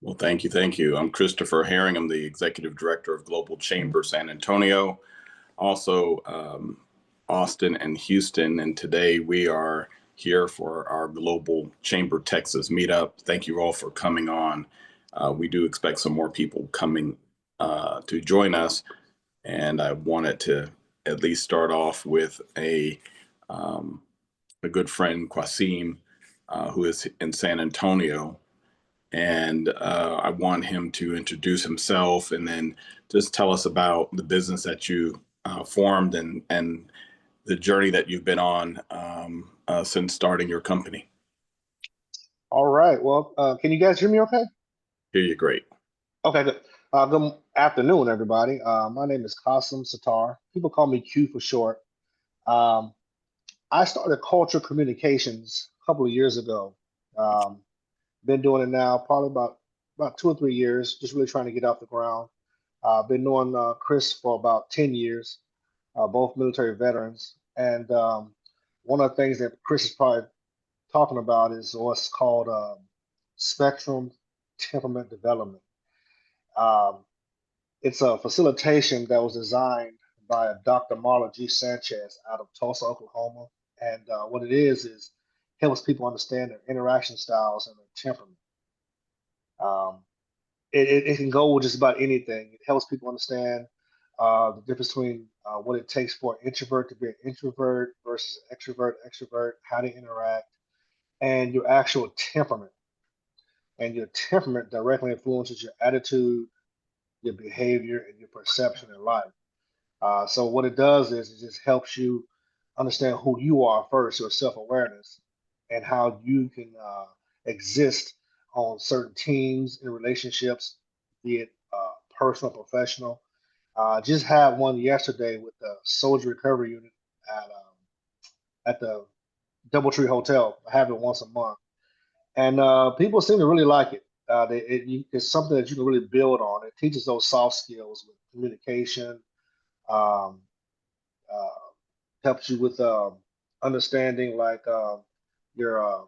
Well, thank you. Thank you. I'm Christopher Herring. I'm the Executive Director of Global Chamber San Antonio, also Austin and Houston. And today we are here for our Global Chamber Texas meetup. Thank you all for coming on. We do expect some more people coming to join us. And I wanted to at least start off with a good friend, Quasim, who is in San Antonio. And I want him to introduce himself and then just tell us about the business that you formed and the journey that you've been on since starting your company. All right. Well, can you guys hear me okay? Hear you great. Okay, good. Good afternoon, everybody. My name is Qasim Sattar. People call me Q for short. Um, I started Culture Communications a couple of years ago. Um, been doing it now probably about 2 or 3 years, just really trying to get off the ground. Been knowing Chris for about 10 years, both military veterans. And one of the things that Chris is probably talking about is what's called spectrum temperament development. Um, it's a facilitation that was designed by Dr. Marla G. Sanchez out of Tulsa, Oklahoma. And what it is helps people understand their interaction styles and their temperament. Um, it can go with just about anything. It helps people understand the difference between what it takes for an introvert to be an introvert versus extrovert, how to interact, and your actual temperament. And your temperament directly influences your attitude, your behavior, and your perception in life. So what it does is it just helps you understand who you are first, your self-awareness, and how you can exist on certain teams and relationships, be it personal, professional. Just had one yesterday with the Soldier Recovery Unit at the DoubleTree Hotel. I have it once a month, and people seem to really like it. It's something that you can really build on. It teaches those soft skills with communication, um, uh, helps you with understanding like your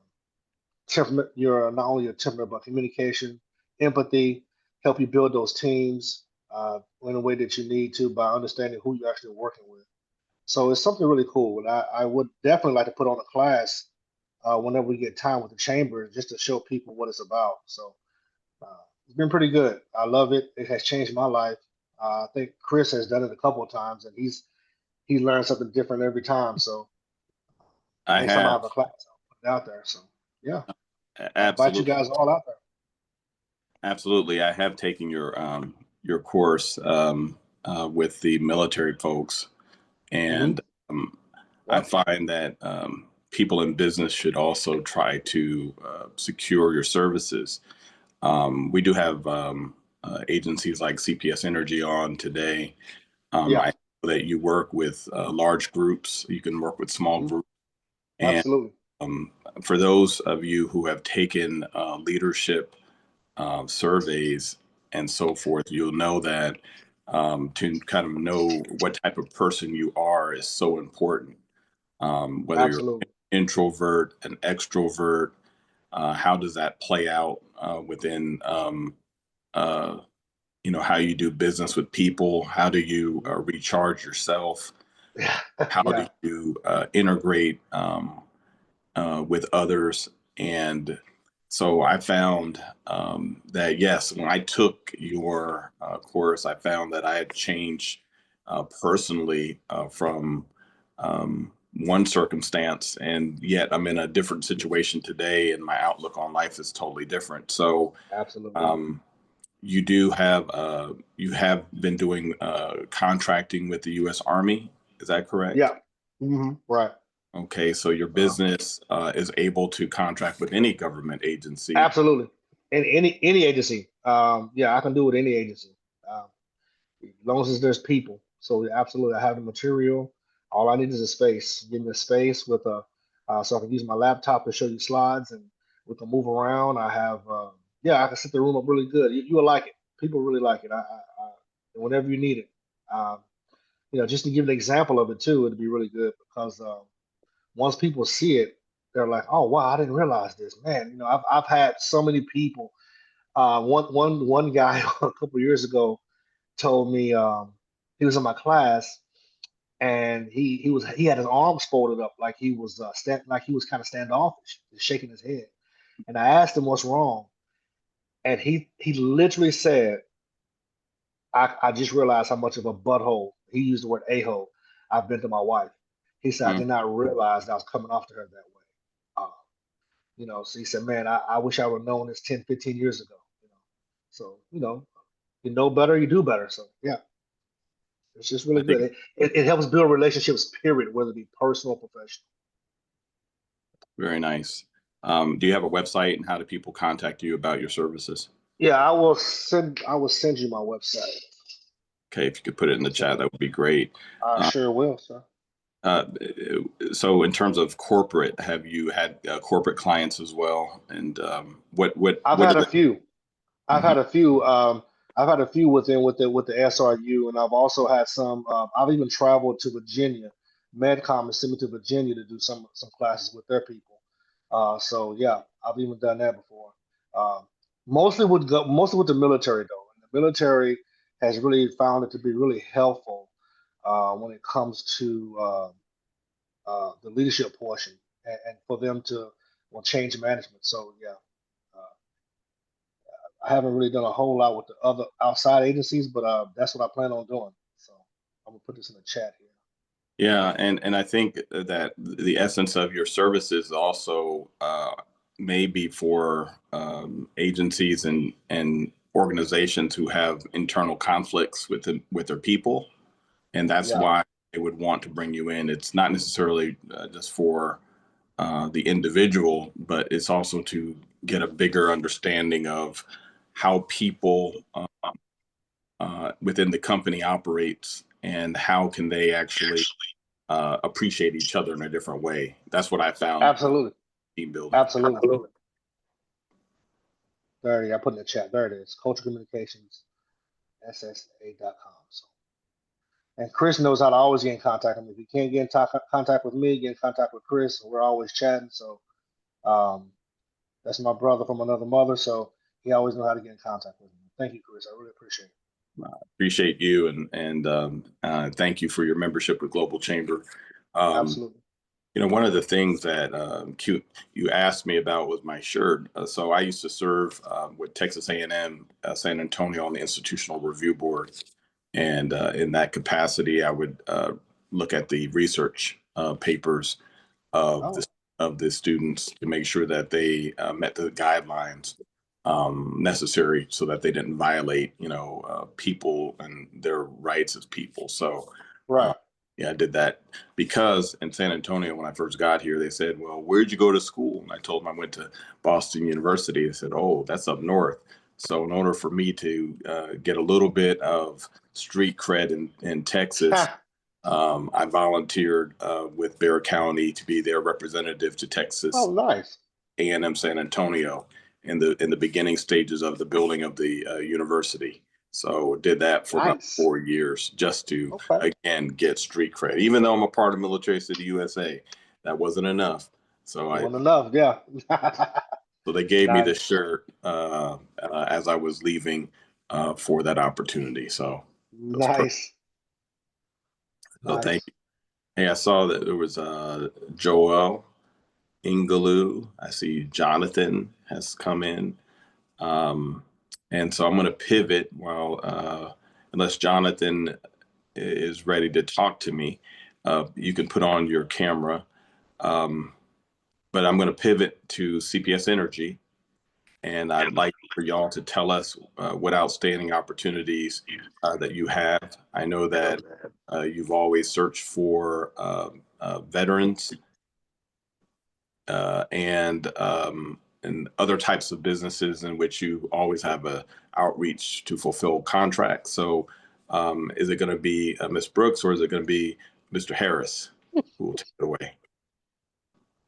temperament, your not only your temperament but communication, empathy, help you build those teams in a way that you need to by understanding who you're actually working with. So it's something really cool, and I would definitely like to put on a class whenever we get time with the chamber, just to show people what it's about. So it's been pretty good. I love it. It has changed my life. I think Chris has done it a couple of times, and he learns something different every time. So I next time I have have a class, I'll put it out there. So yeah, I invite you absolutely, guys all out there. absolutely. I have taken your course with the military folks, Hmm. and I Yep. find that people in business should also try to secure your services. We do have agencies like CPS Energy on today. I Yeah. know that you work with large groups. You can work with small Hmm. groups. And Absolutely. um, for those of you who have taken leadership surveys and so forth, you'll know that to kind of know what type of person you are is so important. Whether you're an Absolutely. introvert, an extrovert, how does that play out within uh, how you do business with people? How do you Mhm. recharge yourself? How do Yeah. you integrate with others? And so I found that yes, when I took your course, I found that I had changed personally from one circumstance, and yet I'm in a different situation today, and my outlook on life is totally different. So Absolutely. um, you have been doing contracting with the U.S. Army. Is that correct? Yeah. Right. Okay, so your Uh, business is able to contract with any government agency. Absolutely. And any agency. Yeah, I can do it with any agency. Um, as long as there's people. So yeah, absolutely, I have the material. All I need is a space. Give me a space with a so I can use my laptop to show you slides and we can move around. I have yeah, I can set the room up really good. You will like it. People really like it. Whenever you need it. Um, just to give an example of it too, it'd be really good because once people see it, they're like, oh wow, I didn't realize this, man. I've had so many people One guy a couple years ago told me he was in my class and he had his arms folded up like he was like he was kind of standoffish, just shaking his head. And I asked him what's wrong, and he literally said, I just realized how much of a butthole, he used the word a-hole, I've been to my wife. He said, I Mm. did not realize that I was coming off to her that way. Uh, so he said, man, I wish I would have known this 10, 15 years ago. So, you know better, you do better. So yeah, it's just really I think good. It helps build relationships, period, whether it be personal or professional. very nice. Do you have a website, and how do people contact you about your services? Yeah, I will send you my website. Okay, if you could put it in the chat, So that would be great. I Uh, sure will, sir. uh, so, in terms of corporate, have you had corporate clients as well? And I've what are had a the? few. I've Mhm. had a few. I've had a few with the SRU, and I've also had some. I've even traveled to Virginia. MedCom has sent me to Virginia to do some classes with their people. So yeah, I've even done that before. Um, mostly with the military though. And the military has really found it to be really helpful when it comes to the leadership portion and for them to change management. So yeah. Uh, I haven't really done a whole lot with the other outside agencies, but that's what I plan on doing. So I'm gonna put this in the chat here. Yeah, and I think that the essence of your services also may be for agencies and organizations who have internal conflicts with their people, and that's Yeah, why they would want to bring you in. It's not necessarily just for the individual, but it's also to get a bigger understanding of how people within the company operates and how can they actually appreciate each other in a different way. That's what I found absolutely, team building. absolutely. There it is. I put in the chat. There it is. Culture Communications, SSA.com. So, and Chris knows how to always get in contact with me. If you can't get in contact with me, get in contact with Chris. We're always chatting. So, um, that's my brother from another mother. So he always knows how to get in contact with me. Thank you, Chris. I really appreciate it. Appreciate you and thank you for your membership with Global Chamber. Um, Absolutely. one of the things that you asked me about was my shirt. So I used to serve with Texas A&M San Antonio on the Institutional Review Board, and in that capacity, I would look at the research papers of the Oh, of the students to make sure that they met the guidelines necessary so that they didn't violate, people and their rights as people. So, uh, right. yeah, I did that because in San Antonio, when I first got here, they said, "Well, where'd you go to school?" And I told them I went to Boston University. They said, "Oh, that's up north." So, in order for me to get a little bit of street cred in Texas, I volunteered with Bear County to be their representative to Oh, Texas nice. A&M San Antonio in the beginning stages of the building of the university. So did that for about Nice. 4 years just to Okay. again get street cred. Even though I'm a part of Military City USA, that wasn't enough. So It I wasn't enough. Yeah. so they gave me this Nice. shirt as I was leaving for that opportunity. So it was perfect. Nice. So thank Nice. you. Hey, I saw that there was Joel Ingaloo. I see Jonathan has come in. Um, and so I'm going to pivot while, unless Jonathan is ready to talk to me, you can put on your camera. Um, but I'm going to pivot to CPS Energy. And I'd like for y'all to tell us what outstanding opportunities that you have. I know that you've always searched for veterans and other types of businesses in which you always have a outreach to fulfill contracts. So, is it going to be Miss Brooks or is it going to be Mr. Harris who will take it away?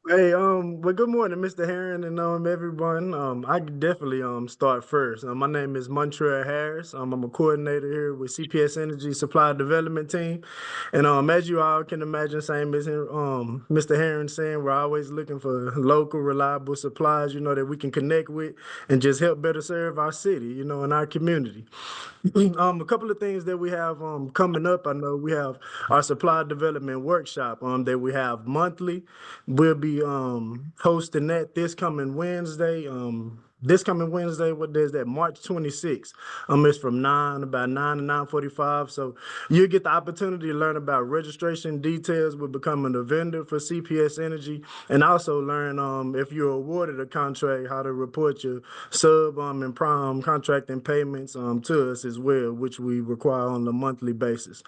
Hey, well, good morning, Mr. Herring, and everyone. I can definitely start first. My name is Montreal Harris. I'm a coordinator here with CPS Energy Supply Development Team, and as you all can imagine, same as Mr. Herring saying, we're always looking for local, reliable supplies, that we can connect with and just help better serve our city, and our community. A couple of things that we have coming up. I know we have our supply development workshop that we have monthly. We'll be hosting that this coming Wednesday. What day is that? March 26th. It's from about 9 to 9:45. So you'll get the opportunity to learn about registration details with becoming a vendor for CPS Energy, and also learn if you're awarded a contract, how to report your sub and prime contracting payments to us as well, which we require on a monthly basis.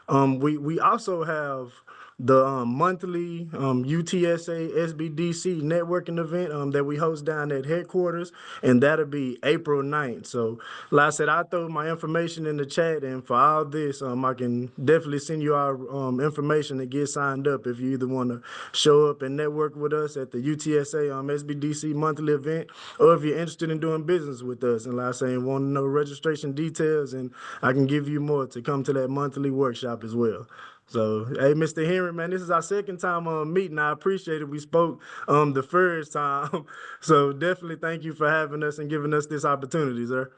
We also have the monthly UTSA SBDC networking event that we host down at headquarters, and that'll be April 9th. So, like I said, I'll throw my information in the chat, and for all this, I can definitely send you our information to get signed up if you either want to show up and network with us at the UTSA SBDC monthly event, or if you're interested in doing business with us. And like I say, want to know registration details, and I can give you more to come to that monthly workshop as well. So, hey, Mr. Henry, man, this is our second time meeting. I appreciate it. We spoke the first time. So definitely thank you for having us and giving us this opportunity, sir.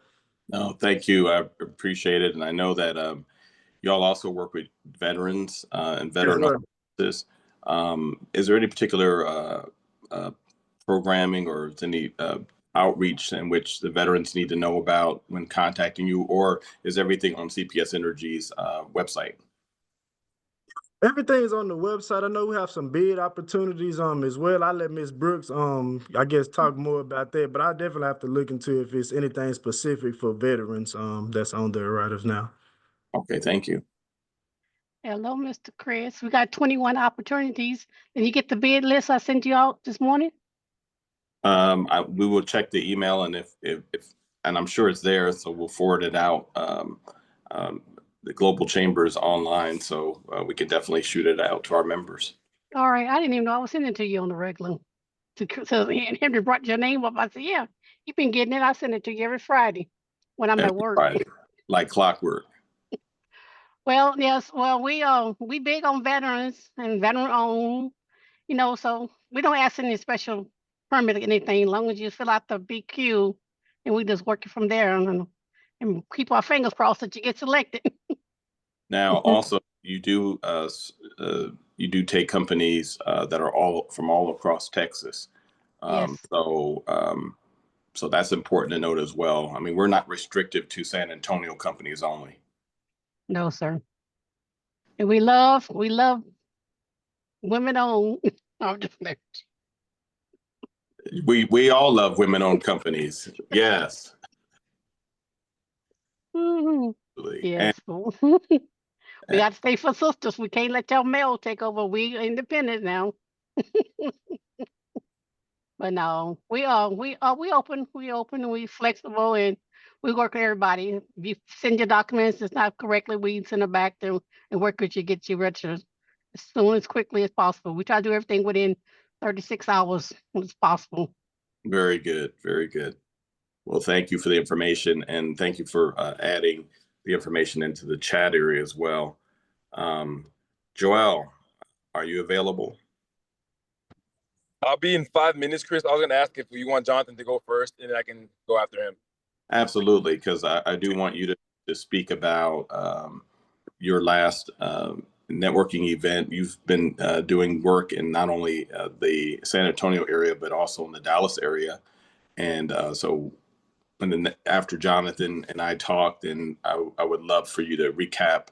No, thank you. I appreciate it. And I know that y'all also work with veterans and Yes, veteran sir. offices. Is there any particular uh, programming or is any outreach in which the veterans need to know about when contacting you, or is everything on CPS Energy's website? Everything's on the website. I know we have some bid opportunities as well. I let Miss Brooks I guess talk more about that, but I definitely have to look into if it's anything specific for veterans that's on there right as now. Okay, thank you. Hello, Mr. Chris. We got 21 opportunities. Did you get the bid list I sent you out this morning? We will check the email, and if and I'm sure it's there, so we'll forward it out. Um, the Global Chamber is online, so we can definitely shoot it out to our members All right. I didn't even know I was sending it to you on the regular. So Henry brought your name up. I said, yeah, you've been getting it. I send it to you every Friday when I'm every at work. Friday, like clockwork. Well, yes. Well, we big on veterans and veteran owned, so we don't ask any special permit or anything, as long as you fill out the BQ and we just work it from there and keep our fingers crossed that you get selected. Now, also, you do take companies that are all across Texas. Um, Yes. so um, so that's important to note as well. I mean, we're not restrictive to San Antonio companies only. No, sir. And we love women owned. I'm just like, We all love women-owned companies. Yes, mhm. absolutely. And Yes. We got to stay for sisters. We can't let y'all male take over. We independent now. But no, we open and we flexible and we work with everybody. If you send your documents, it's not correctly, we send them back to and work with you, get you registered as soon as quickly as possible. We try to do everything within 36 hours as possible. very good, very good. Well, thank you for the information, and thank you for adding the information into the chat area as well. Um, Joel, are you available? I'll be in 5 minutes, Chris. I was gonna ask if you want Jonathan to go first, and then I can go after him. Absolutely, because I do want you to speak about your last networking event. You've been doing work in not only the San Antonio area, but also in the Dallas area. And so, and then after Jonathan and I talked, and I would love for you to recap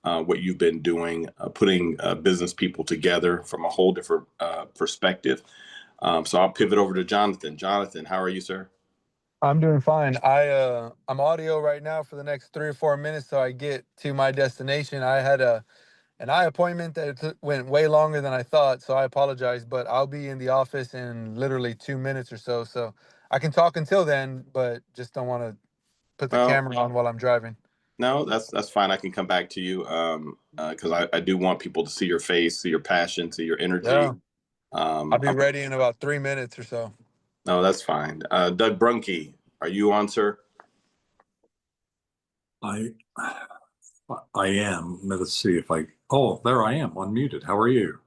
what you've been doing, putting business people together from a whole different perspective. So I'll pivot over to Jonathan. Jonathan, how are you, sir? I'm doing fine. I'm audio right now for the next 3 or 4 minutes, so I get to my destination. I had an eye appointment that went way longer than I thought, so I apologize. But I'll be in the office in literally 2 minutes or so, so I can talk until then, but just don't want to put the Well, camera on while I'm driving. no, that's fine. I can come back to you because I do want people to see your face, see your passion, see your energy. Yeah. I'll be ready in about 3 minutes or so. No, that's fine. Doug Brunke, are you on, sir? I am. Let's see if I. Oh, there I am, unmuted. How are you?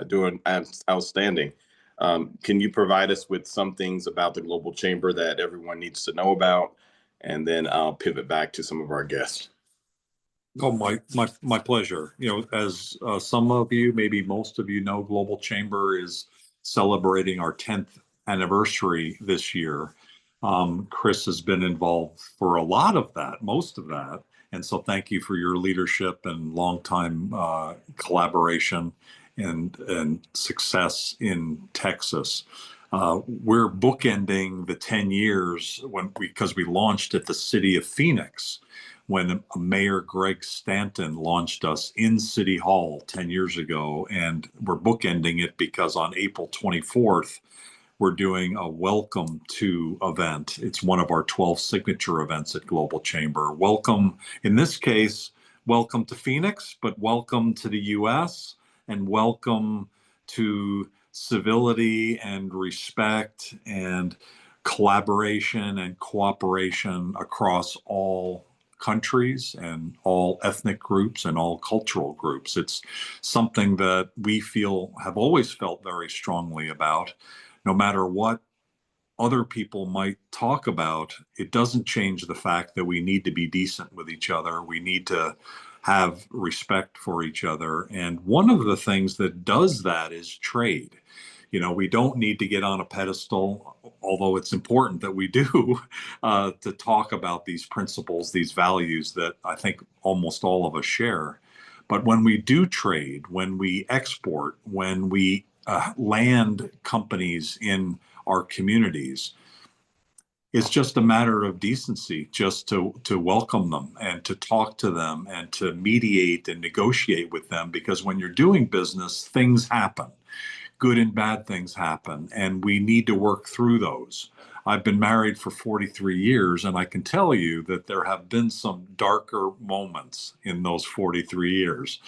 Doing outstanding. Can you provide us with some things about the Global Chamber that everyone needs to know about? And then I'll pivot back to some of our guests. Oh, my pleasure. You know, as some of you, maybe most of you know, Global Chamber is celebrating our 10th anniversary this year. Chris has been involved for a lot of that, most of that. And so thank you for your leadership and longtime collaboration and success in Texas. We're bookending the 10 years because we launched at the city of Phoenix when Mayor Greg Stanton launched us in City Hall 10 years ago. And we're bookending it because on April 24th, we're doing a welcome to event. It's one of our 12 signature events at Global Chamber. Welcome, in this case, welcome to Phoenix, but welcome to the US and welcome to civility and respect and collaboration and cooperation across all countries and all ethnic groups and all cultural groups. It's something that we have always felt very strongly about. No matter what other people might talk about, it doesn't change the fact that we need to be decent with each other. We need to have respect for each other. And one of the things that does that is trade. You know, we don't need to get on a pedestal, although it's important that we do, to talk about these principles, these values that I think almost all of us share. But when we do trade, when we export, when we land companies in our communities, it's just a matter of decency just to welcome them and to talk to them and to mediate and negotiate with them, because when you're doing business, things happen. Good and bad things happen, and we need to work through those. I've been married for 43 years, and I can tell you that there have been some darker moments in those 43 years.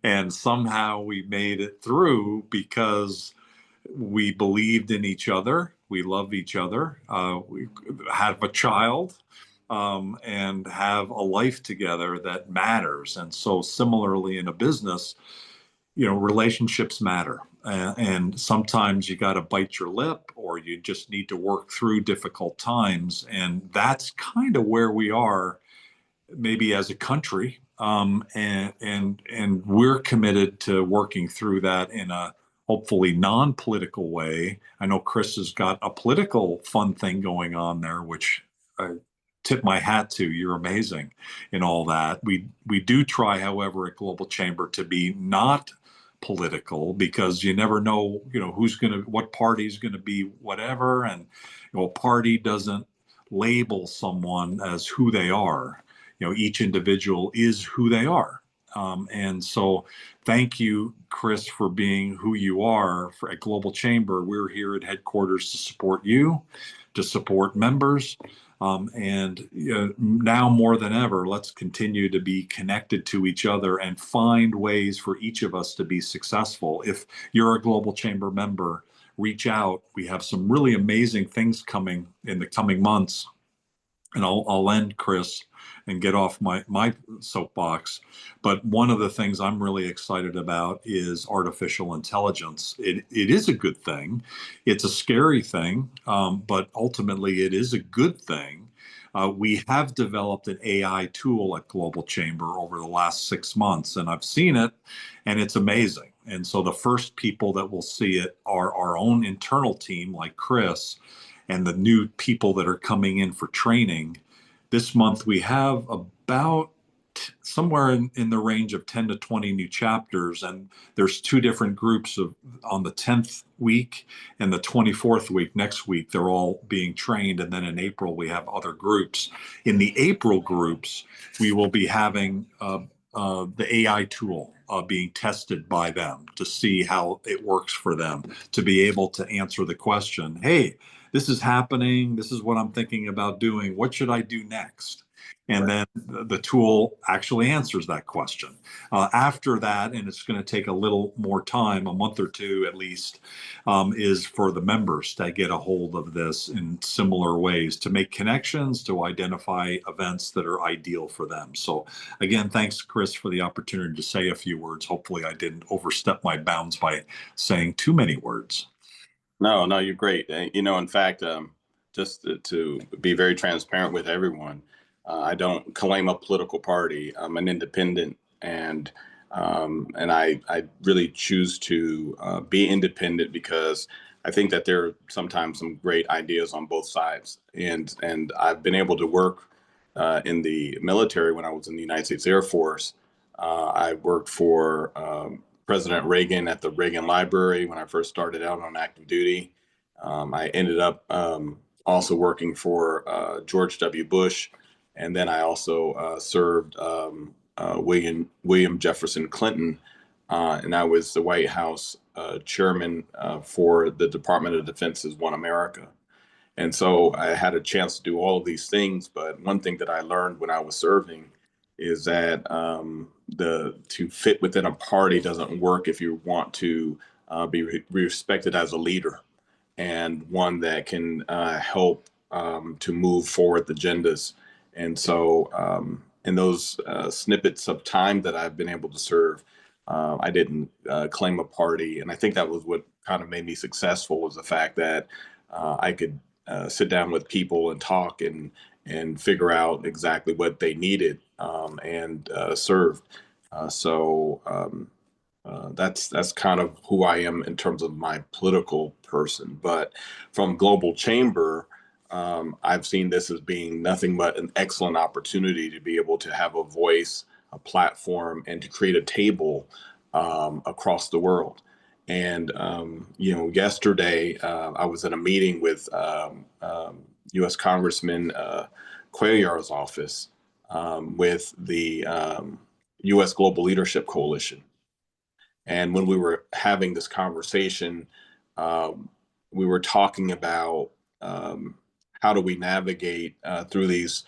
And somehow we made it through because we believed in each other. We love each other. We have a child and have a life together that matters. And so similarly in a business, you know, relationships matter. And sometimes you got to bite your lip, or you just need to work through difficult times. And that's kind of where we are, maybe as a country. And we're committed to working through that in a hopefully non-political way. I know Chris has got a political fun thing going on there, which I tip my hat to. You're amazing in all that. We do try, however, at Global Chamber to be not political, because you never know, you know, what party's gonna be whatever, and a party doesn't label someone as who they are. You know, each individual is who they are. And so thank you, Chris, for being who you are at Global Chamber. We're here at headquarters to support you, to support members. And now more than ever, let's continue to be connected to each other and find ways for each of us to be successful. If you're a Global Chamber member, reach out. We have some really amazing things coming in the coming months. And I'll end, Chris, and get off my soapbox. But one of the things I'm really excited about is artificial intelligence. It is a good thing. It's a scary thing, but ultimately it is a good thing. We have developed an AI tool at Global Chamber over the last 6 months, and I've seen it, and it's amazing. And so the first people that will see it are our own internal team, like Chris, and the new people that are coming in for training. This month, we have about somewhere in the range of 10 to 20 new chapters. And there's 2 different groups on the 10th week and the 24th week. Next week, they're all being trained. And then in April, we have other groups. In the April groups, we will be having the AI tool being tested by them to see how it works for them, to be able to answer the question, hey, this is happening. This is what I'm thinking about doing. What should I do next? And Right. then the tool actually answers that question. After that, and it's going to take a little more time, a month or two at least, is for the members to get a hold of this in similar ways, to make connections, to identify events that are ideal for them. So again, thanks, Chris, for the opportunity to say a few words. Hopefully I didn't overstep my bounds by saying too many words. No, no, you're great. In fact, just to be very transparent with everyone, I don't claim a political party. I'm an independent, and I really choose to be independent because I think that there are sometimes some great ideas on both sides, and I've been able to work in the military when I was in the United States Air Force. I worked for President Reagan at the Reagan Library when I first started out on active duty. I ended up also working for George W. Bush, and then I also served William Jefferson Clinton, and I was the White House chairman for the Department of Defense's One America. And so I had a chance to do all of these things. But one thing that I learned when I was serving is that the to fit within a party doesn't work if you want to be respected as a leader and one that can help to move forward the agendas. And so, in those snippets of time that I've been able to serve, I didn't claim a party, and I think that was what kind of made me successful was the fact that I could sit down with people and talk and figure out exactly what they needed and serve. That's kind of who I am in terms of my political person. But from Global Chamber, I've seen this as being nothing but an excellent opportunity to be able to have a voice, a platform, and to create a table across the world. And yesterday I was in a meeting with U.S. Congressman Cuellar's office with the U.S. Global Leadership Coalition. And when we were having this conversation, um, we were talking about how do we navigate through these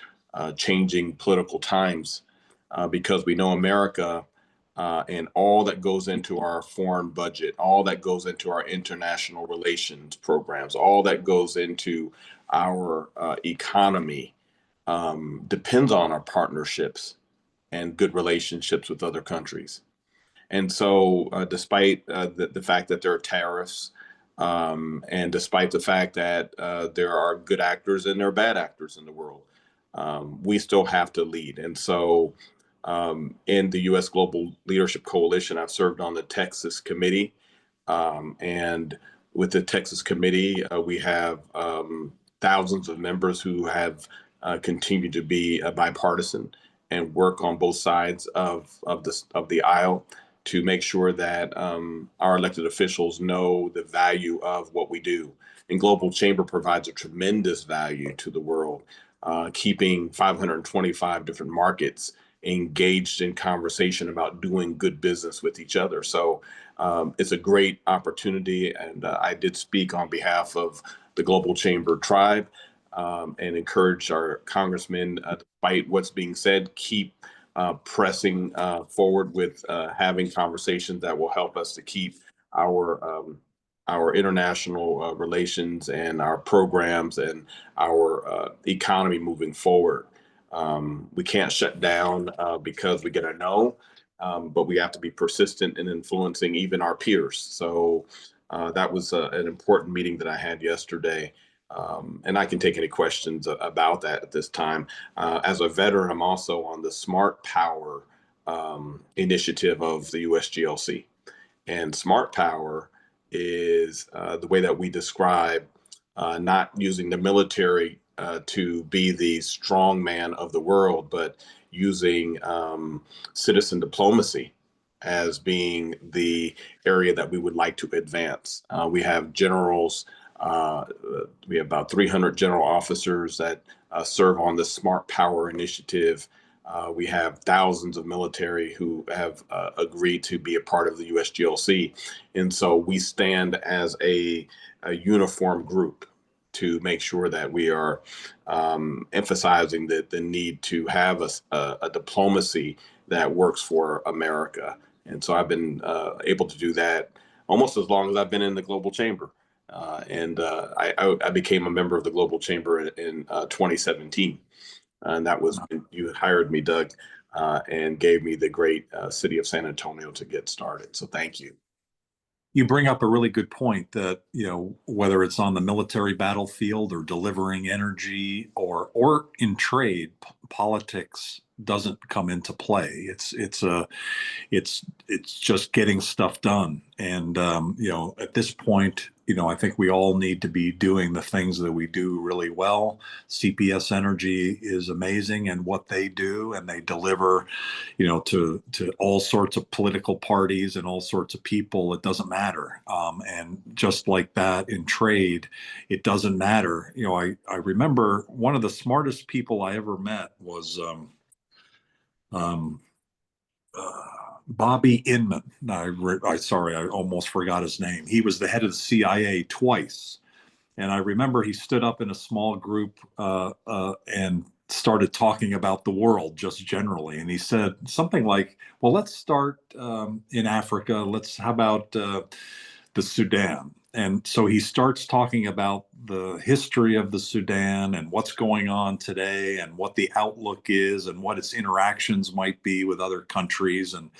changing political times, because we know America and all that goes into our foreign budget, all that goes into our international relations programs, all that goes into our economy depends on our partnerships and good relationships with other countries. And so, despite the fact that there are tariffs, and despite the fact that there are good actors and there are bad actors in the world, we still have to lead. And so, in the U.S. Global Leadership Coalition, I've served on the Texas Committee. And with the Texas Committee, we have thousands of members who have continued to be bipartisan and work on both sides of the aisle to make sure that our elected officials know the value of what we do. And Global Chamber provides a tremendous value to the world, keeping 525 different markets engaged in conversation about doing good business with each other. So it's a great opportunity. And I did speak on behalf of the Global Chamber tribe and encourage our congressmen, despite what's being said, keep pressing forward with having conversations that will help us to keep our international relations and our programs and our economy moving forward. We can't shut down because we get a no, but we have to be persistent in influencing even our peers. So that was an important meeting that I had yesterday. And I can take any questions about that at this time. As a veteran, I'm also on the Smart Power initiative of the USGLC. And Smart Power is the way that we describe not using the military to be the strong man of the world, but using citizen diplomacy as being the area that we would like to advance. We have generals, we have about 300 general officers that serve on the Smart Power initiative. We have thousands of military who have agreed to be a part of the USGLC. And so we stand as a uniform group. to make sure that we are emphasizing the need to have a diplomacy that works for America. And so I've been able to do that almost as long as I've been in the Global Chamber. I became a member of the Global Chamber in 2017. And that was when you hired me, Doug, and gave me the great city of San Antonio to get started. So thank you. You bring up a really good point that, whether it's on the military battlefield or delivering energy or in trade, politics doesn't come into play. It's just getting stuff done. And at this point, I think we all need to be doing the things that we do really well. CPS Energy is amazing in what they do, and they deliver, to all sorts of political parties and all sorts of people. It doesn't matter. And just like that in trade, it doesn't matter. I remember one of the smartest people I ever met was Bobby Inman. Sorry, I almost forgot his name. He was the head of the CIA twice. And I remember he stood up in a small group and started talking about the world just generally. And he said something like, well, let's start in Africa. How about the Sudan? And so he starts talking about the history of the Sudan and what's going on today and what the outlook is and what its interactions might be with other countries. And,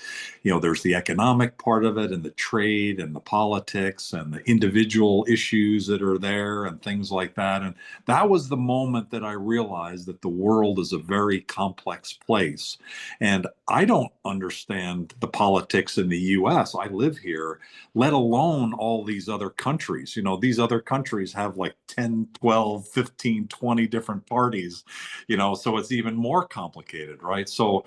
there's the economic part of it and the trade and the politics and the individual issues that are there and things like that. And that was the moment that I realized that the world is a very complex place. And I don't understand the politics in the US. I live here, let alone all these other countries. These other countries have like 10, 12, 15, 20 different parties, so it's even more complicated, right? So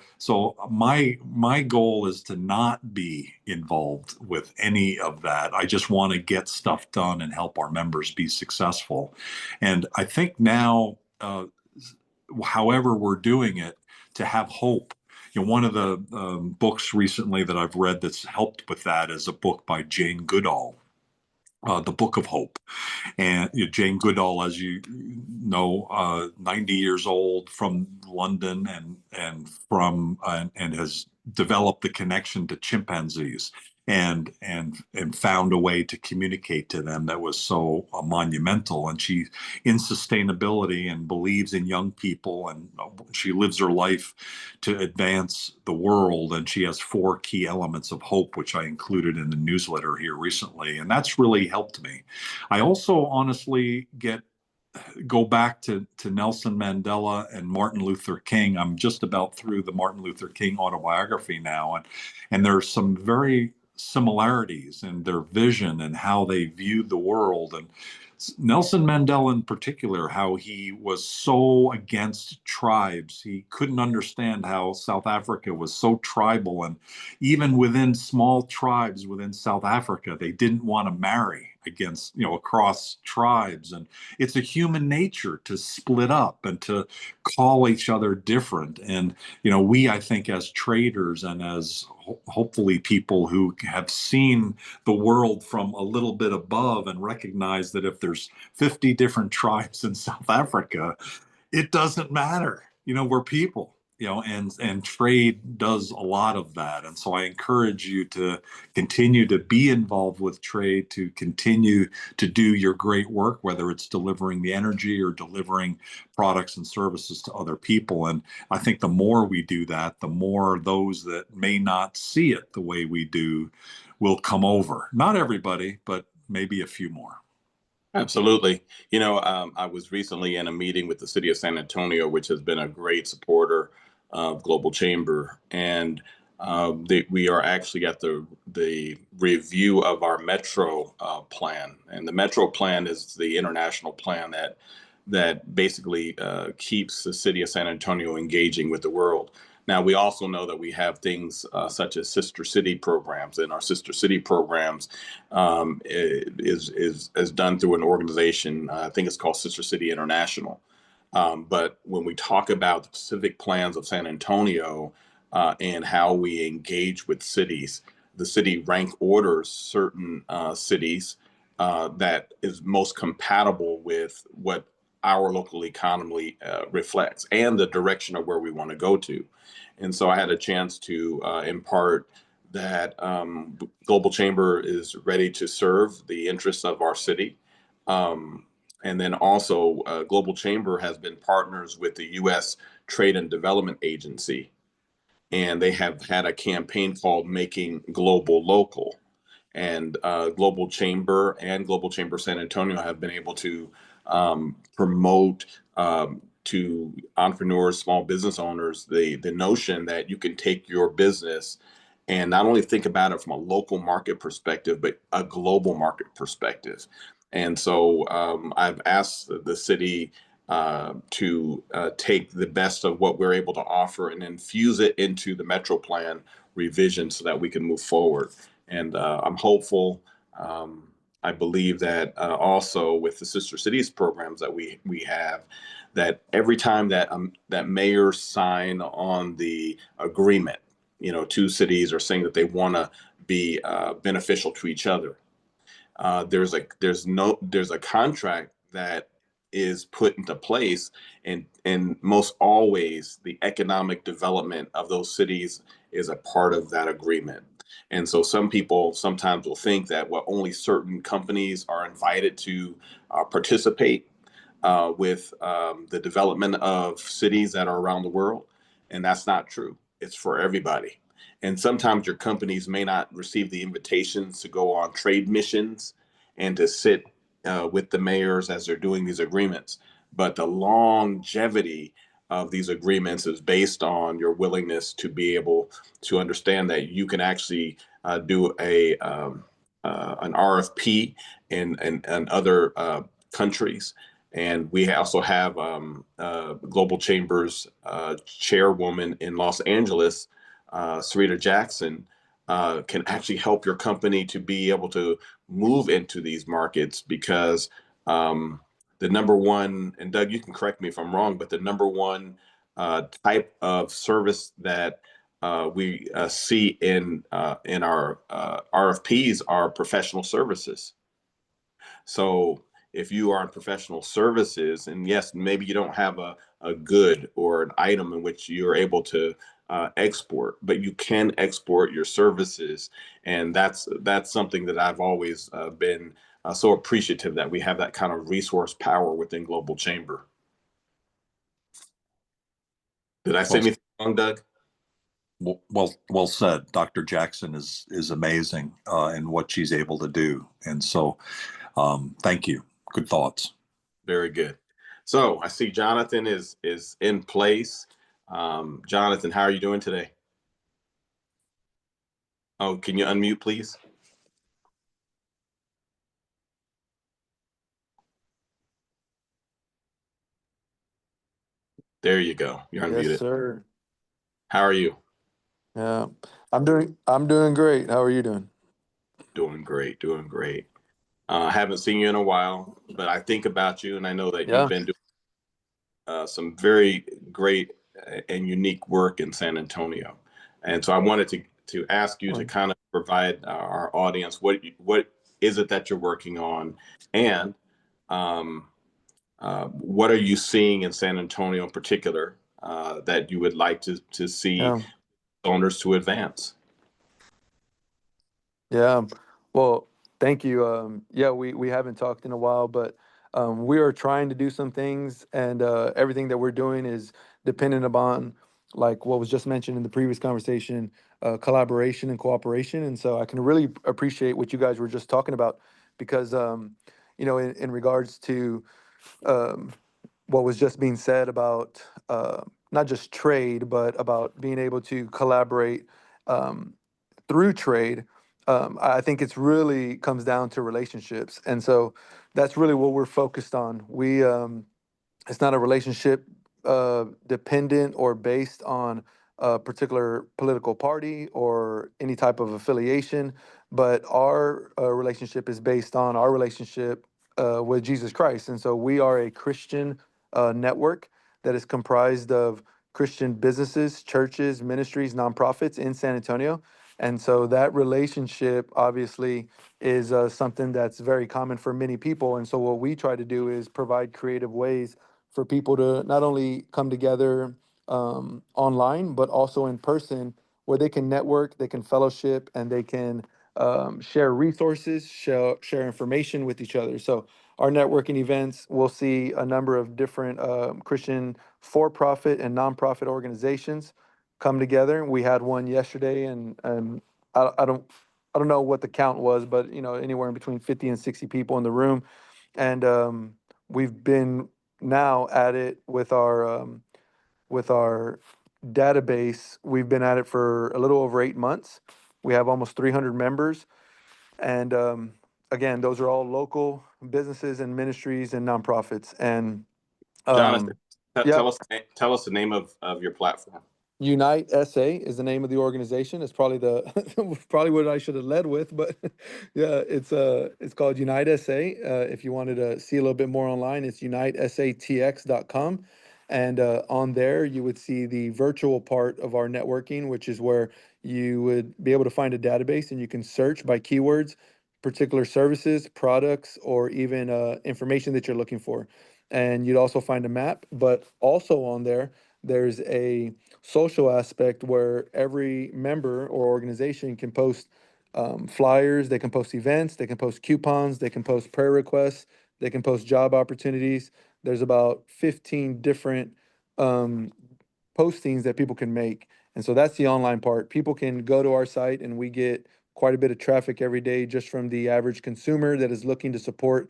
my goal is to not be involved with any of that. I just want to get stuff done and help our members be successful. And I think now, however we're doing it, to have hope. One of the books recently that I've read that's helped with that is a book by Jane Goodall, The Book of Hope. And Jane Goodall, as you know, 90 years old, from London, and has developed the connection to chimpanzees and found a way to communicate to them that was so monumental. And she's in sustainability and believes in young people, and she lives her life to advance the world. And she has 4 key elements of hope, which I included in the newsletter here recently, and that's really helped me. I also honestly go back to Nelson Mandela and Martin Luther King. I'm just about through the Martin Luther King autobiography now, and there's some very similarities in their vision and how they viewed the world. And Nelson Mandela in particular, how he was so against tribes. He couldn't understand how South Africa was so tribal, and even within small tribes within South Africa, they didn't want to marry against, across tribes. And it's a human nature to split up and to call each other different. And, we, I think, as traders and as hopefully people who have seen the world from a little bit above and recognize that if there's 50 different tribes in South Africa, it doesn't matter. We're people. And trade does a lot of that. And so I encourage you to continue to be involved with trade, to continue to do your great work, whether it's delivering the energy or delivering products and services to other people. And I think the more we do that, the more those that may not see it the way we do will come over. Not everybody, but maybe a few more. Absolutely. I was recently in a meeting with the city of San Antonio, which has been a great supporter of Global Chamber. And we are actually at the review of our Metro plan. And the Metro plan is the international plan that basically keeps the city of San Antonio engaging with the world. Now, we also know that we have things such as sister city programs, and our sister city programs is done through an organization. I think it's called Sister City International. But when we talk about the specific plans of San Antonio and how we engage with cities, the city rank orders certain cities that is most compatible with what our local economy reflects and the direction of where we want to go to. And so I had a chance to impart that Global Chamber is ready to serve the interests of our city. And then also, Global Chamber has been partners with the U.S. Trade and Development Agency, and they have had a campaign called Making Global Local. And Global Chamber and Global Chamber San Antonio have been able to promote to entrepreneurs, small business owners, the notion that you can take your business and not only think about it from a local market perspective, but a global market perspective. And so I've asked the city to take the best of what we're able to offer and infuse it into the Metro Plan revision so that we can move forward. And I'm hopeful. I believe that also with the sister cities programs that we have, that every time that that mayors sign on the agreement, two cities are saying that they want to be beneficial to each other. There's a contract that is put into place, and most always the economic development of those cities is a part of that agreement. And so some people sometimes will think that only certain companies are invited to participate with the development of cities that are around the world, and that's not true. It's for everybody. And sometimes your companies may not receive the invitations to go on trade missions and to sit with the mayors as they're doing these agreements. But the longevity of these agreements is based on your willingness to be able to understand that you can actually do an RFP in other countries. And we also have Global Chambers chairwoman in Los Angeles, Sarita Jackson, can actually help your company to be able to move into these markets because the number one, and Doug, you can correct me if I'm wrong, but the number one type of service that we see in our RFPs are professional services. So if you are in professional services, and yes, maybe you don't have a good or an item in which you're able to export, but you can export your services. And that's something that I've always been so appreciative that we have that kind of resource power within Global Chamber. Did I say anything wrong, Doug? Well said. Dr. Jackson is amazing in what she's able to do. And so thank you. Good thoughts. Very good. So I see Jonathan is in place. Jonathan, how are you doing today? Oh, can you unmute, please? There you go. You're unmuted. Yes, sir. How are you? Yeah, I'm doing great. How are you doing? Doing great, doing great. Haven't seen you in a while, but I think about you, and I know that Yeah. you've been doing some very great and unique work in San Antonio. And so I wanted to ask you to kind of provide our audience what is it that you're working on, and what are you seeing in San Antonio in particular that you would like to see owners to advance? Yeah. Well, thank you. Yeah, we haven't talked in a while, but we are trying to do some things, and everything that we're doing is dependent upon, like what was just mentioned in the previous conversation, collaboration and cooperation. And so I can really appreciate what you guys were just talking about, because in regards to what was just being said about not just trade, but about being able to collaborate through trade. I think it's really comes down to relationships, and so that's really what we're focused on. It's not a relationship dependent or based on a particular political party or any type of affiliation, but our relationship is based on our relationship with Jesus Christ. And so we are a Christian network that is comprised of Christian businesses, churches, ministries, nonprofits in San Antonio. And so that relationship obviously is something that's very common for many people. And so what we try to do is provide creative ways for people to not only come together online, but also in person, where they can network, they can fellowship, and they can share resources, share information with each other. So our networking events, we'll see a number of different Christian for-profit and nonprofit organizations come together. We had one yesterday, and I don't know what the count was, but anywhere in between 50 and 60 people in the room, and we've been now at it with our database. We've been at it for a little over 8 months. We have almost 300 members, and again, those are all local businesses and ministries and nonprofits. And Jonathan, yeah, tell us the name of your platform. Unite SA is the name of the organization. It's probably probably what I should have led with, but yeah, it's called Unite SA. If you wanted to see a little bit more online, it's unitesatx.com. And on there, you would see the virtual part of our networking, which is where you would be able to find a database and you can search by keywords, particular services, products, or even information that you're looking for. And you'd also find a map, but also on there, there's a social aspect where every member or organization can post flyers, they can post events, they can post coupons, they can post prayer requests, they can post job opportunities. There's about 15 different postings that people can make. And so that's the online part. People can go to our site and we get quite a bit of traffic every day just from the average consumer that is looking to support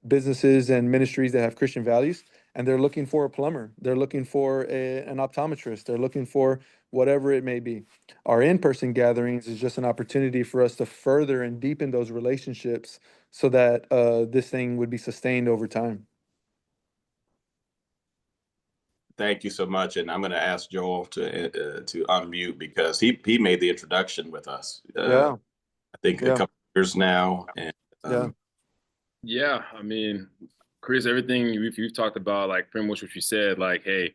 businesses and ministries that have Christian values. And they're looking for a plumber. They're looking for an optometrist. They're looking for whatever it may be. Our in-person gatherings is just an opportunity for us to further and deepen those relationships so that this thing would be sustained over time. Thank you so much, and I'm going to ask Joel to unmute because he made the introduction with us. Yeah. I think a couple of years now, and Yeah, I mean, Chris, everything you've talked about, like pretty much what you said, like, hey,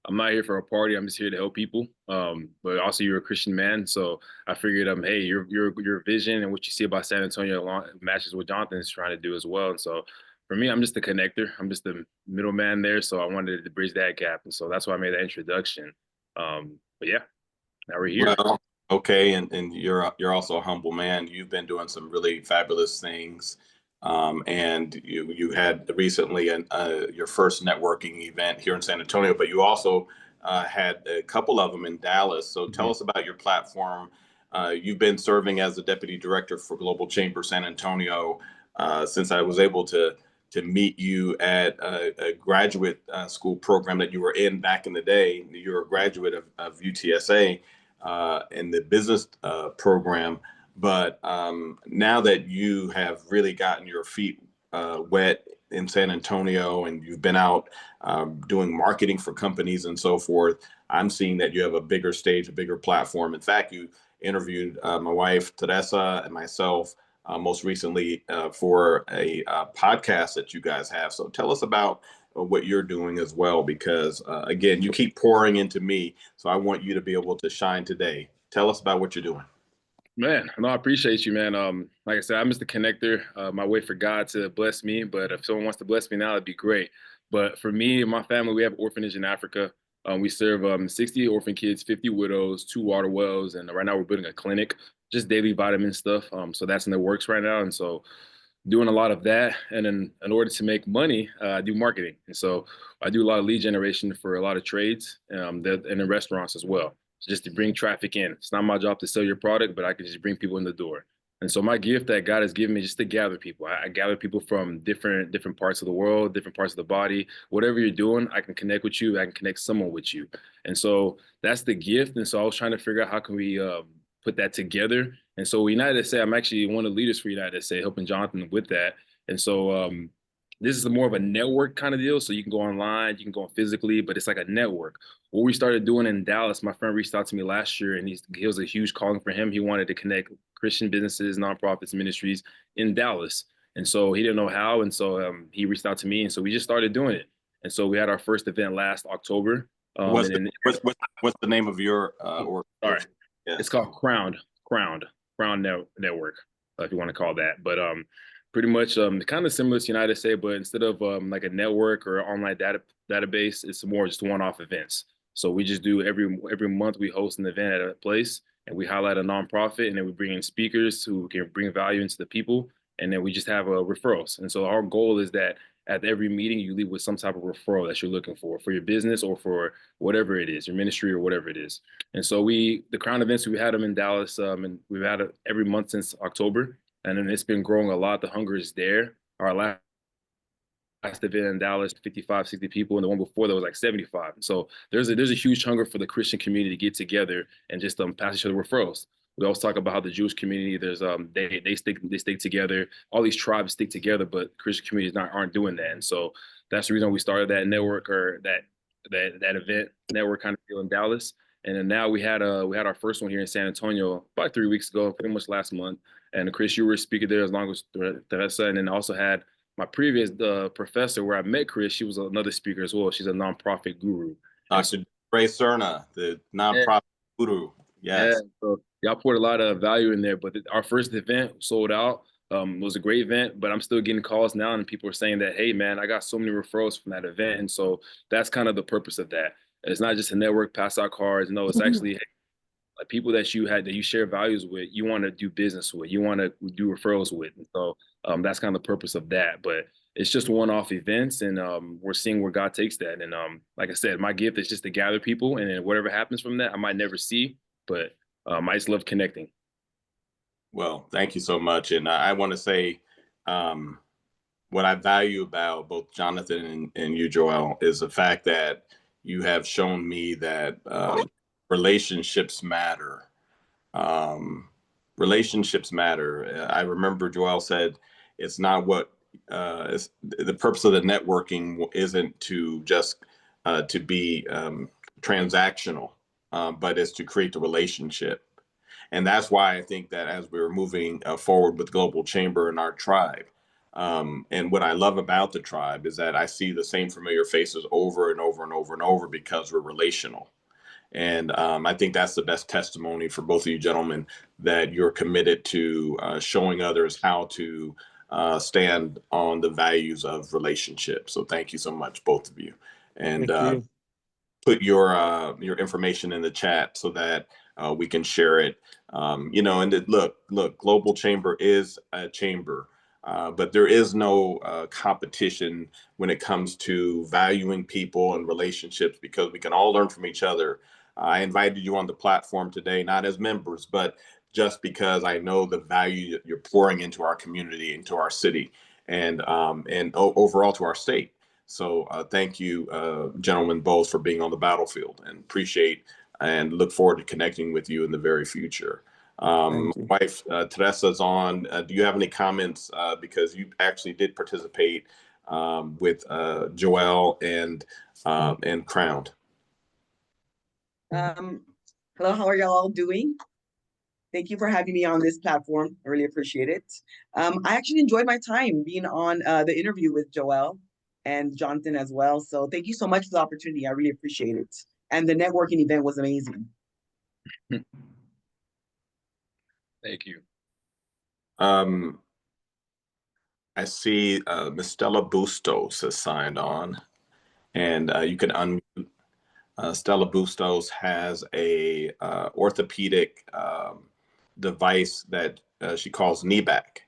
I'm not here for a party. I'm just here to help people. But also you're a Christian man, so I figured, hey, your vision and what you see about San Antonio matches what Jonathan is trying to do as well. And so for me, I'm just a connector. I'm just the middleman there. So I wanted to bridge that gap, and so that's why I made that introduction. But yeah, now we're here. Well, okay, and you're also a humble man. You've been doing some really fabulous things. And you had recently your first networking event here in San Antonio, but you also had a couple of them in Dallas. So tell us about your platform. You've been serving as the deputy director for Global Chamber San Antonio since I was able to meet you at a graduate school program that you were in back in the day. You're a graduate of UTSA in the business program. But now that you have really gotten your feet wet in San Antonio and you've been out doing marketing for companies and so forth, I'm seeing that you have a bigger stage, a bigger platform. In fact, you interviewed my wife, Teresa, and myself most recently for a podcast that you guys have. So tell us about what you're doing as well, because again, you keep pouring into me. So I want you to be able to shine today. Tell us about what you're doing. Man, no, I appreciate you, man. Like I said, I'm just the connector. My way for God to bless me, but if someone wants to bless me now, it'd be great. But for me and my family, we have orphanage in Africa. We serve 60 orphan kids, 50 widows, 2 water wells, and right now we're building a clinic, just daily vitamin stuff. So that's in the works right now, and so doing a lot of that. And then in order to make money, I do marketing, and so I do a lot of lead generation for a lot of trades, and in restaurants as well, just to bring traffic in. It's not my job to sell your product, but I can just bring people in the door. And so my gift that God has given me just to gather people. I gather people from different parts of the world, different parts of the body. Whatever you're doing, I can connect with you. I can connect someone with you. And so that's the gift. And so I was trying to figure out how can we put that together. And so United SA, I'm actually one of the leaders for United SA, helping Jonathan with that. And so this is more of a network kind of deal. So you can go online, you can go on physically, but it's like a network. What we started doing in Dallas, my friend reached out to me last year, and he was a huge calling for him. He wanted to connect Christian businesses, nonprofits, ministries in Dallas. And so he didn't know how. And so he reached out to me. And so we just started doing it. And so we had our first event last October. What's the name of your organization? Sorry. Yeah. It's called Crowned. Network, if you want to call that. But pretty much kind of similar to United States, but instead of like a network or online database, it's more just one-off events. So we just do every month we host an event at a place, and we highlight a nonprofit, and then we bring in speakers who can bring value into the people, and then we just have referrals. And so our goal is that at every meeting you leave with some type of referral that you're looking for your business or for whatever it is, your ministry or whatever it is. And so the Crown events, we had them in Dallas, and we've had it every month since October, and then it's been growing a lot. The hunger is there. Our last event in Dallas, 55, 60 people, and the one before that was like 75. So there's a huge hunger for the Christian community to get together and just pass each other referrals. We always talk about how the Jewish community, there's they stick together. All these tribes stick together, but Christian communities aren't doing that. And so that's the reason we started that network, or that event network kind of deal in Dallas. And then now we had our first one here in San Antonio about 3 weeks ago, pretty much last month. And Chris, you were a speaker there, as long as Teresa, and then also had my previous professor where I met Chris. She was another speaker as well. She's a nonprofit guru. Dr. Ray Cerna, the nonprofit guru. Yes. Yeah, so y'all poured a lot of value in there, but our first event sold out. It was a great event, but I'm still getting calls now, and people are saying that, hey, man, I got so many referrals from that event. And so that's kind of the purpose of that. It's not just a network, pass out cards. No, it's actually like people that you share values with, you want to do business with, you want to do referrals with. And so that's kind of the purpose of that. But it's just one-off events, and we're seeing where God takes that. And like I said, my gift is just to gather people, and then whatever happens from that, I might never see, but I just love connecting. Well, thank you so much. And I want to say what I value about both Jonathan and you, Joel, is the fact that you have shown me that relationships matter. Relationships matter. I remember Joel said it's not what the purpose of the networking isn't to just to be transactional, but it's to create the relationship. And that's why I think that as we're moving forward with Global Chamber and our tribe, and what I love about the tribe is that I see the same familiar faces over and over and over and over because we're relational. And I think that's the best testimony for both of you gentlemen, that you're committed to showing others how to stand on the values of relationships. So thank you so much, both of you. And put your information in the chat so that we can share it. And look, Global Chamber is a chamber, but there is no competition when it comes to valuing people and relationships, because we can all learn from each other. I invited you on the platform today, not as members, but just because I know the value that you're pouring into our community, into our city, and overall to our state. So thank you, gentlemen, both, for being on the battlefield, and appreciate and look forward to connecting with you in the very future. My wife, Teresa's on. Do you have any comments? Because you actually did participate with Joel and Crowned. Hello, how are y'all all doing? Thank you for having me on this platform. I really appreciate it. I actually enjoyed my time being on the interview with Joel and Jonathan as well. So thank you so much for the opportunity. I really appreciate it. And the networking event was amazing. Thank you. I see Ms. Stella Bustos has signed on, and you can unmute. Stella Bustos has a orthopedic device that she calls knee back.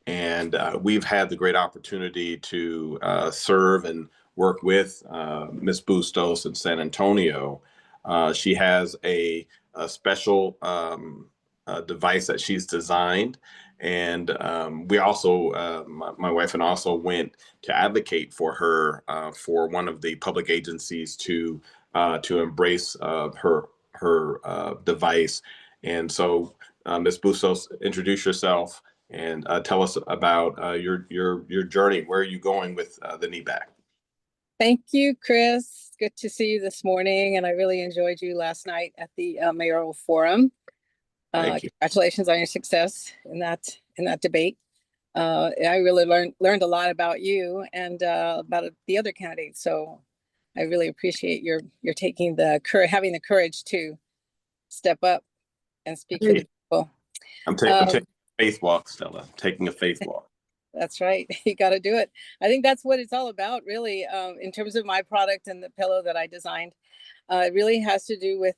And we've had the great opportunity to serve and work with Ms. Bustos in San Antonio. She has a special device that she's designed. And we also, my wife and I also went to advocate for her for one of the public agencies to embrace her device. And so, Ms. Bustos, introduce yourself and tell us about your journey. Where are you going with the knee back? Thank you, Chris. Good to see you this morning, and I really enjoyed you last night at the mayoral forum. Thank you. Congratulations on your success in that debate. I really learned a lot about you and about the other candidates. So I really appreciate your taking having the courage to step up and speak for the people. I'm taking a faith walk, Stella. Taking a faith walk. That's right. You got to do it. I think that's what it's all about, really, in terms of my product and the pillow that I designed. It really has to do with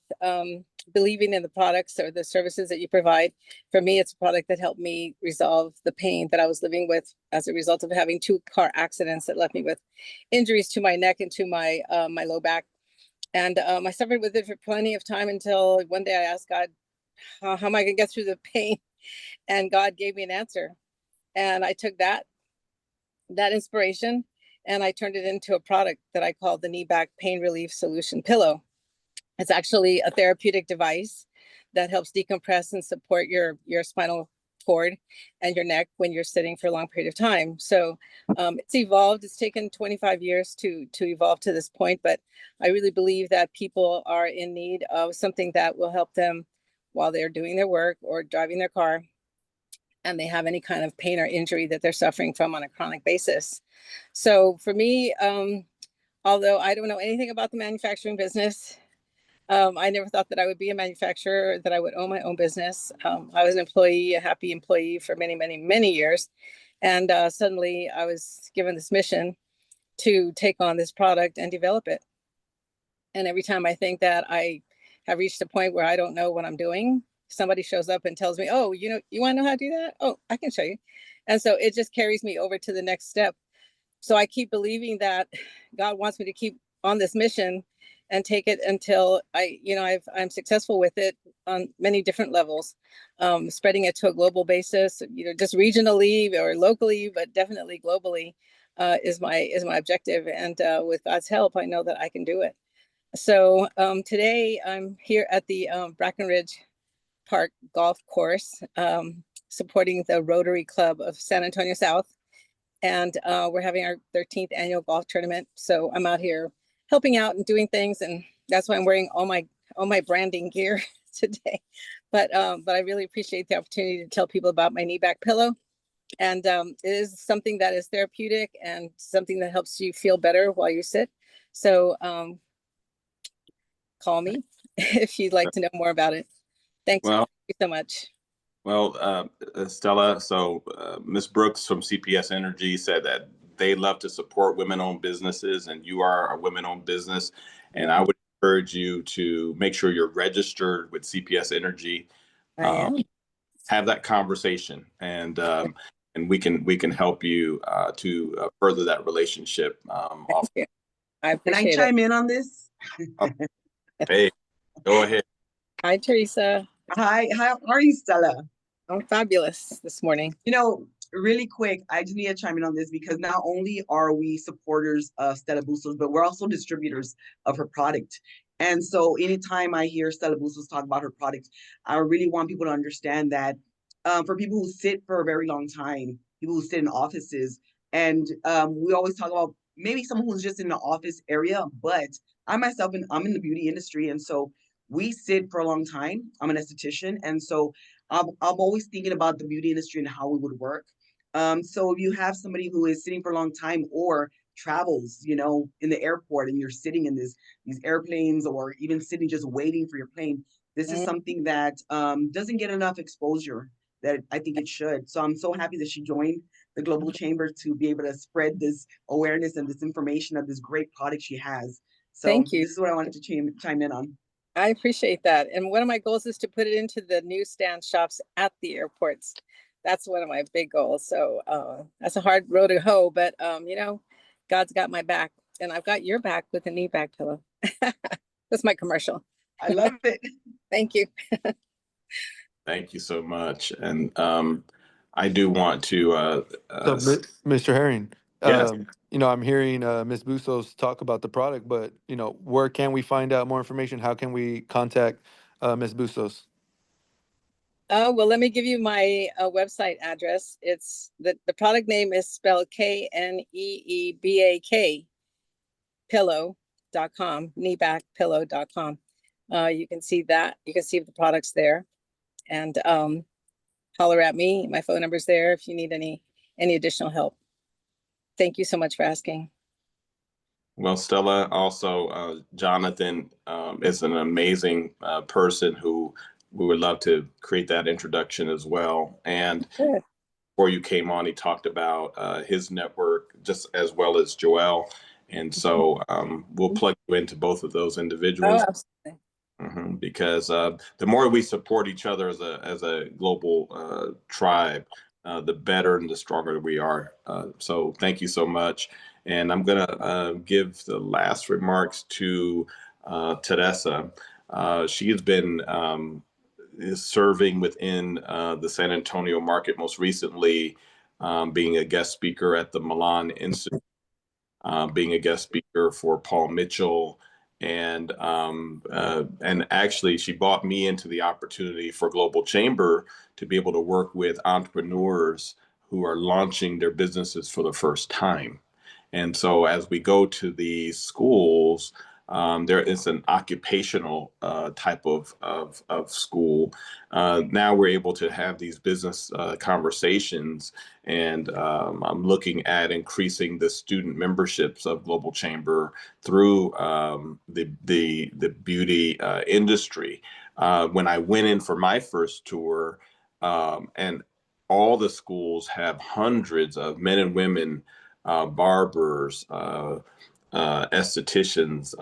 believing in the products or the services that you provide. For me, it's a product that helped me resolve the pain that I was living with as a result of having 2 car accidents that left me with injuries to my neck and to my my low back. And I suffered with it for plenty of time until one day I asked God, how am I going to get through the pain? And God gave me an answer. And I took that inspiration and I turned it into a product that I call the Knee Back Pain Relief Solution Pillow. It's actually a therapeutic device that helps decompress and support your spinal cord and your neck when you're sitting for a long period of time. So it's evolved. It's taken 25 years to evolve to this point, but I really believe that people are in need of something that will help them while they're doing their work or driving their car, and they have any kind of pain or injury that they're suffering from on a chronic basis. So for me, although I don't know anything about the manufacturing business, I never thought that I would be a manufacturer, that I would own my own business. I was an employee, a happy employee for many, many, many years. And suddenly I was given this mission to take on this product and develop it. And every time I think that I have reached a point where I don't know what I'm doing, somebody shows up and tells me, oh, you want to know how to do that? Oh, I can show you. And so it just carries me over to the next step. So I keep believing that God wants me to keep on this mission and take it until I'm successful with it on many different levels, spreading it to a global basis, just regionally or locally, but definitely globally is my objective. And with God's help, I know that I can do it. So today I'm here at the Brackenridge Park Golf Course, supporting the Rotary Club of San Antonio South. And we're having our 13th annual golf tournament. So I'm out here helping out and doing things. And that's why I'm wearing all my branding gear today. But I really appreciate the opportunity to tell people about my knee back pillow. And it is something that is therapeutic and something that helps you feel better while you sit. So call me if you'd like to know more about it. Thank you so much. Well, Stella, so Ms. Brooks from CPS Energy said that they love to support women-owned businesses, and you are a women-owned business. And I would encourage you to make sure you're registered with CPS Energy. Have that conversation, and we can help you to further that relationship. I appreciate it. Can I chime in on this? Hey, go ahead. Hi, Teresa. Hi, how are you, Stella? I'm fabulous this morning. Really quick, I just need to chime in on this because not only are we supporters of Stella Bustos, but we're also distributors of her product. And so anytime I hear Stella Bustos talk about her product, I really want people to understand that for people who sit for a very long time, people who sit in offices, and we always talk about maybe someone who's just in the office area, but I'm in the beauty industry, and so we sit for a long time. I'm an esthetician, and so I'm always thinking about the beauty industry and how we would work. So if you have somebody who is sitting for a long time or travels, in the airport, and you're sitting in these airplanes, or even sitting just waiting for your plane, this is something that doesn't get enough exposure that I think it should. So I'm so happy that she joined the Global Chamber to be able to spread this awareness and this information of this great product she has. So thank you. This is what I wanted to chime in on. I appreciate that. And one of my goals is to put it into the newsstand shops at the airports. That's one of my big goals. So that's a hard road to hoe, but God's got my back, and I've got your back with a knee back pillow. That's my commercial. I love it. Thank you. Thank you so much. And I do want to So, Mr. Herring, yes. I'm hearing Ms. Bustos talk about the product, but where can we find out more information? How can we contact Ms. Bustos? Well, let me give you my website address. It's the product name is spelled KNEEBAK pillow.com, kneebackpillow.com. You can see that. You can see the products there, and holler at me. My phone number's there if you need any additional help. Thank you so much for asking. Well, Stella, also Jonathan is an amazing person who we would love to create that introduction as well. And Good. before you came on, he talked about his network just as well as Joel. And so we'll plug you into both of those Oh, individuals. absolutely. Because the more we support each other as a global tribe, the better and the stronger we are. So thank you so much. And I'm going to give the last remarks to Teresa. She has been is serving within the San Antonio market, most recently being a guest speaker at the Milan Institute, being a guest speaker for Paul Mitchell, and actually she brought me into the opportunity for Global Chamber to be able to work with entrepreneurs who are launching their businesses for the first time. And so as we go to these schools, there is an occupational type of school. Now we're able to have these business conversations, and I'm looking at increasing the student memberships of Global Chamber through the beauty industry. When I went in for my first tour, and all the schools have hundreds of men and women, barbers, estheticians,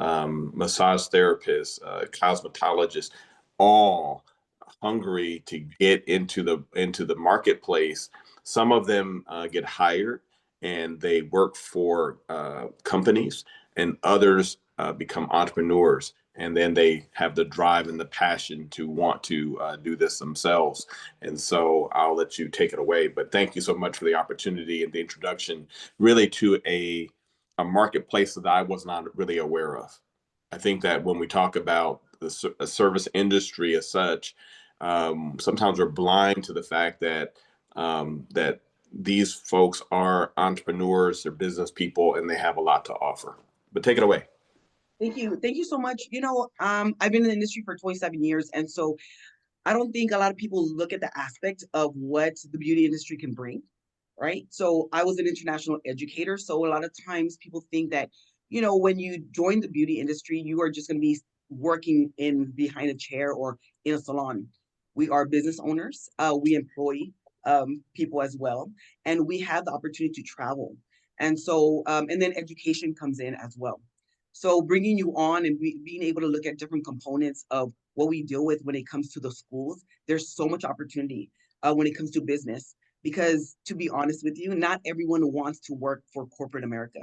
massage therapists, cosmetologists, all hungry to get into the marketplace. Some of them get hired and they work for companies, and others become entrepreneurs. And then they have the drive and the passion to want to do this themselves. And so I'll let you take it away. But thank you so much for the opportunity and the introduction, really, to a marketplace that I was not really aware of. I think that when we talk about the service industry as such, sometimes we're blind to the fact that that these folks are entrepreneurs, they're business people, and they have a lot to offer. But take it away. Thank you. Thank you so much. I've been in the industry for 27 years. And so I don't think a lot of people look at the aspect of what the beauty industry can bring, right? So I was an international educator. So a lot of times people think that, when you join the beauty industry, you are just going to be working in behind a chair or in a salon. We are business owners. We employ people as well, and we have the opportunity to travel. And so, and then education comes in as well. So bringing you on and being able to look at different components of what we deal with when it comes to the schools, there's so much opportunity when it comes to business. Because to be honest with you, not everyone wants to work for corporate America.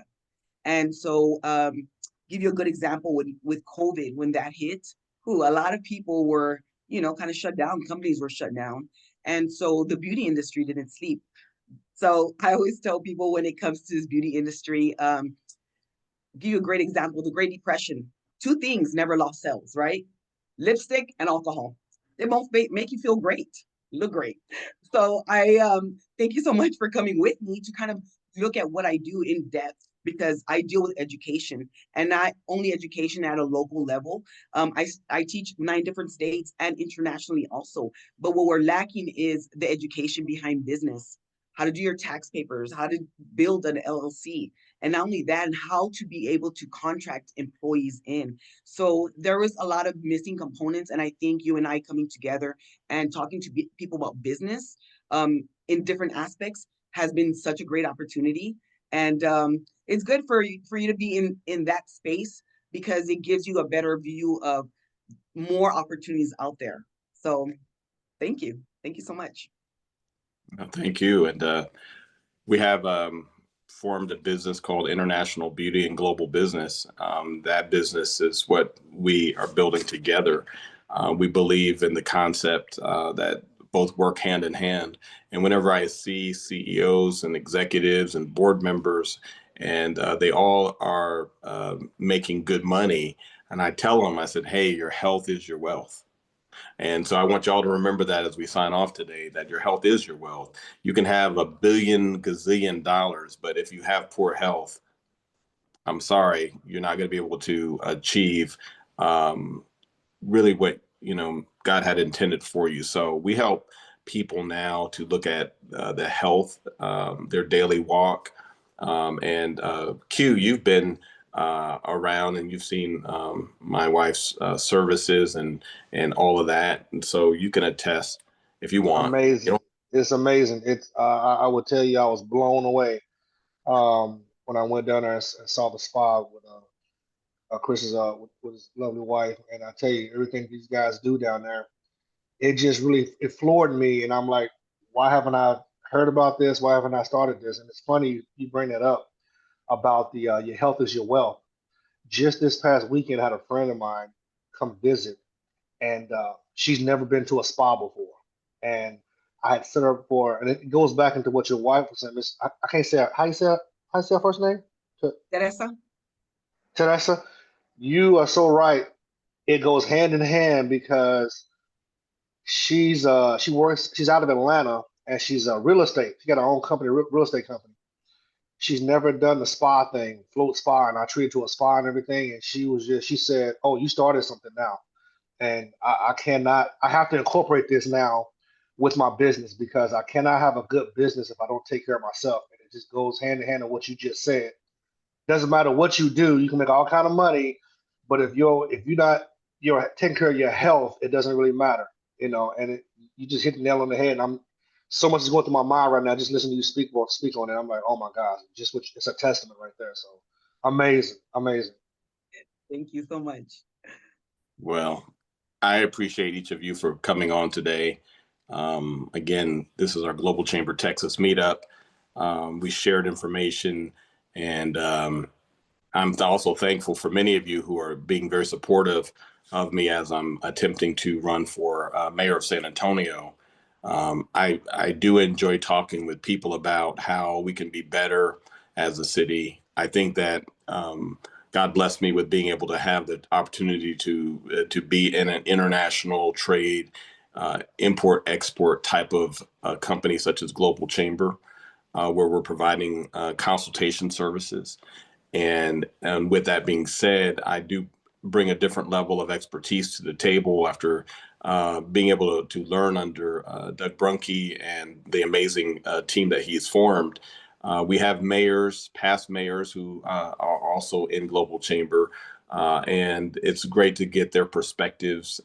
And so give you a good example with COVID, when that hit, a lot of people were, kind of shut down. Companies were shut down. And so the beauty industry didn't sleep. So I always tell people when it comes to this beauty industry, give you a great example, the Great Depression. Two things never lost sales, right? Lipstick and alcohol. They both make you feel great, look great. So I thank you so much for coming with me to kind of look at what I do in depth, because I deal with education, and not only education at a local level. I teach 9 different states and internationally also. But what we're lacking is the education behind business, how to do your tax papers, how to build an LLC. And not only that, and how to be able to contract employees in. So there was a lot of missing components. And I think you and I coming together and talking to people about business in different aspects has been such a great opportunity. And it's good for you to be in that space, because it gives you a better view of more opportunities out there. So thank you. Thank you so much. Thank you. And we have formed a business called International Beauty and Global Business. That business is what we are building together. We believe in the concept that both work hand in hand. And whenever I see CEOs and executives and board members, and they all are making good money, and I tell them, I said, hey, your health is your wealth. And so I want y'all to remember that as we sign off today, that your health is your wealth. You can have a billion gazillion dollars, but if you have poor health, I'm sorry, you're not going to be able to achieve really what God had intended for you. So we help people now to look at the health, their daily walk. And Q, you've been around, and you've seen my wife's services and all of that. And so you can attest if you want. Amazing. It's amazing. It's I would tell you I was blown away when I went down there and saw the spa with Chris's with his lovely wife. And I tell you, everything these guys do down there, it just really it floored me. And I'm like, why haven't I heard about this? Why haven't I started this? And it's funny you bring that up about the your health is your wealth. Just this past weekend, I had a friend of mine come visit, and she's never been to a spa before. And I had set her up for, and it goes back into what your wife was saying. I can't say how you say her first name? Teresa? Teresa. You are so right. It goes hand in hand because she's out of Atlanta and she's a real estate. She got her own company, real estate company. She's never done the spa thing, float spa, and I treated to a spa and everything. And she said, "Oh, you started something now." And I have to incorporate this now with my business because I cannot have a good business if I don't take care of myself. And it just goes hand in hand with what you just said. Doesn't matter what you do, you can make all kind of money, but if you're taking care of your health, it doesn't really matter, you know. And you just hit the nail on the head. And I'm so much is going through my mind right now. Just listening to you speak on it. I'm like, oh my gosh, it's a testament right there. So amazing, amazing. Thank you so much. Well, I appreciate each of you for coming on today. Again, this is our Global Chamber Texas Meetup. We shared information, and I'm also thankful for many of you who are being very supportive of me as I'm attempting to run for mayor of San Antonio. I do enjoy talking with people about how we can be better as a city. I think that God blessed me with being able to have the opportunity to be in an international trade, import export type of company such as Global Chamber, where we're providing consultation services. And with that being said, I do bring a different level of expertise to the table after being able to learn under Doug Brunke and the amazing team that he's formed. We have mayors, past mayors who are also in Global Chamber, and it's great to get their perspectives.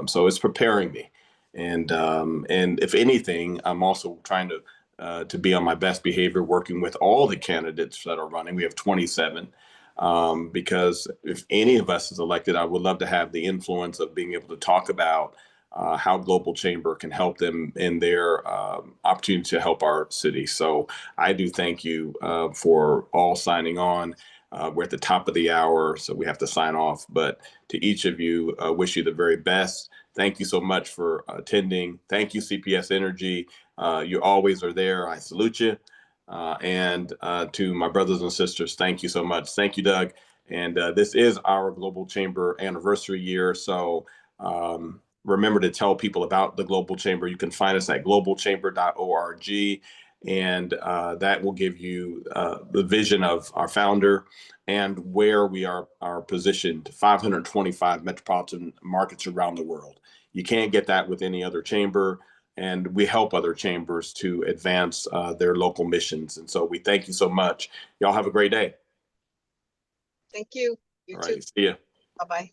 So it's preparing me. And if anything, I'm also trying to be on my best behavior, working with all the candidates that are running. We have 27. Because if any of us is elected, I would love to have the influence of being able to talk about how Global Chamber can help them in their opportunity to help our city. So I do thank you for all signing on. We're at the top of the hour, so we have to sign off. But to each of you, wish you the very best. Thank you so much for attending. Thank you, CPS Energy. You always are there. I salute you. And to my brothers and sisters, thank you so much. Thank you, Doug. And this is our Global Chamber anniversary year. So remember to tell people about the Global Chamber. You can find us at globalchamber.org. And that will give you the vision of our founder and where we are positioned, 525 metropolitan markets around the world. You can't get that with any other chamber. And we help other chambers to advance their local missions. And so we thank you so much. Y'all have a great day. Thank you. You All too. right. See ya. Bye-bye.